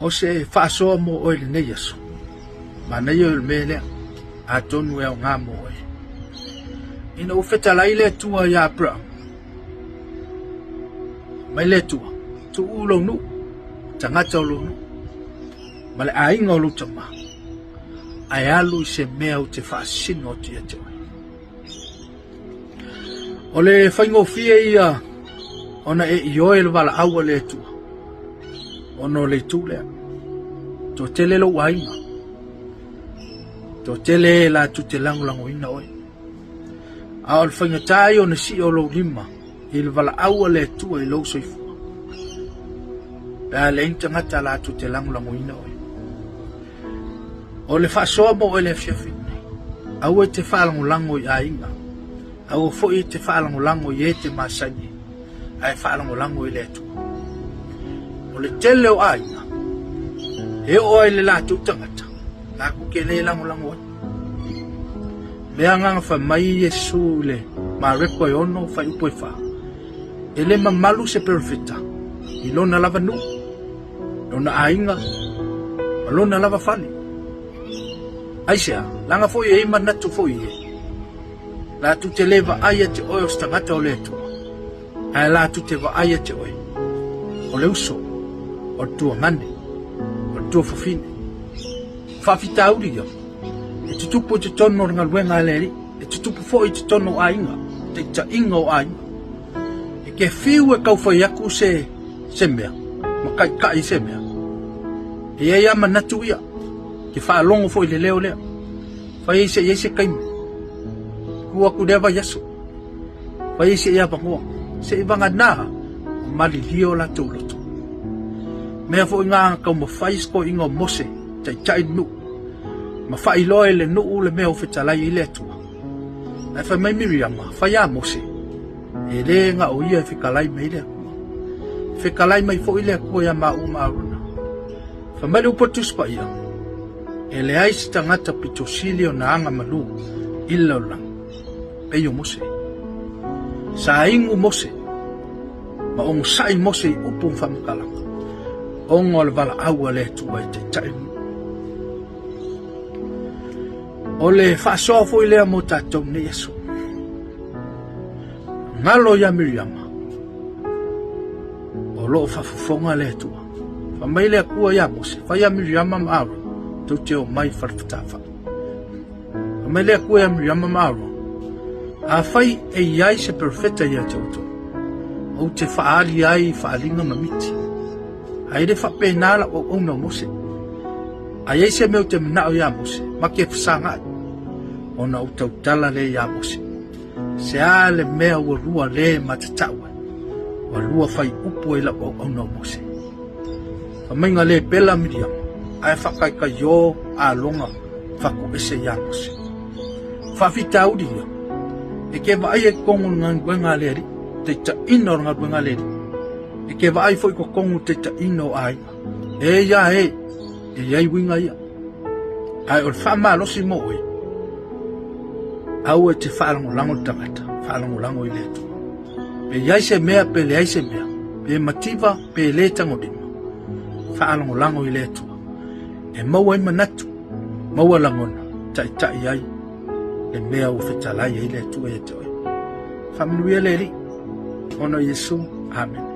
o se fa so mo o le ne yeso ma ne yo me le a tonu e nga mo e ina o feta la ile tua ya pra mai le tua tu u lo nu tanga cho lo nu ma le ai ngolo tama ai alu se me o te fa sino ti e o le faingo fie ia ona e yo el vala awa le tua ono le tule to tele lo waina to tele la tu te lango ina oi al fanga tai ona si o lo lima il vala awa le tua i lo soifu la le intangata la tu te lango ina oi o le fa so mo le fiafi awa te fa lango i ainga awa fo i te fa lango i te masani ai fa lango i le tua o le tele o ainga e o le la tu tangata la ku ke le lango le anga fa mai Yesu le ma reko ono fa upo fa ele mamalu se perfecta i lona lava nu lona ainga lona lava fali aisha langa fo e mana tu fo e la tu te leva aya te o stangata o le tu ai la tu te va aya te o le uso o tua ngane, o tua fafine. Whawhita uri e te tupu te tono ringa luenga leri, e te tupu fo i te tono ainga, te ta inga o ainga. E ke whiu e kau whai aku se mea, ma kai se mea. E ia ia manatu ia, ke whaalongo fo i le leo lea. Whai se kaimi, kua ku rewa yasu. Whai se ia pangoa, se i vanga naha, o mali lio la tūloto. Mea fo inga kau ma whaisko inga mose, tai nu. Ma whai loe le nuu le mea o whetalai i le atua. Ai whai mai Miriama, whai a mose. E le nga o ia e whikalai mai le akua. Whikalai mai fo i le akua ia ma aruna. Whai mai upo tuspa ia. E le aisi tangata pito sili o na anga malu, illa o lang. Peyo mose. Sa ingu mose. Ma ongu sai mose i upung whamakalanga. Ongo le vala aua le tua i te tainu. O le whaasofo i lea mo tātou ne Yesu. Ngalo ya Miriama. O loo whafufonga le tua. Whamai lea kua ya mose. Whai ya Miriama maaro. Tau te o mai wharwhatafa. Whamai lea kua ya Miriama maaro. A whai e iai se perfeta ia tauto. O te whaali ai whaalinga mamiti. Aire whape nala o ono mose. Ai eise meu te minao ya mose. Make whasanga ai. Ona utau tala le ya mose. Se a le mea ua rua le matataua. Wa rua whai upo e la o ono mose. Whamainga le pela Miriam. Ai whakaika yo a longa whaku ese ya mose. Whawhita uri ia. E ke wa ai e kongo ngā le ri. Te ta ino ngā le ri. E ke wa ai foi ko kongo te ta ino ai. E ya e iai winga ia. Ai o whama losi mo e. Au e te whaalango tangata. Whaalango i letu. Pe iai se mea pe le ai se mea. Pe mativa pe le tangodima. Whaalango i letu. E maua i manatu. Maua langona. Tai ai. Le mea o whetalai i letu e te oi. Whamanuia le ri. Ono Yesu. Amen.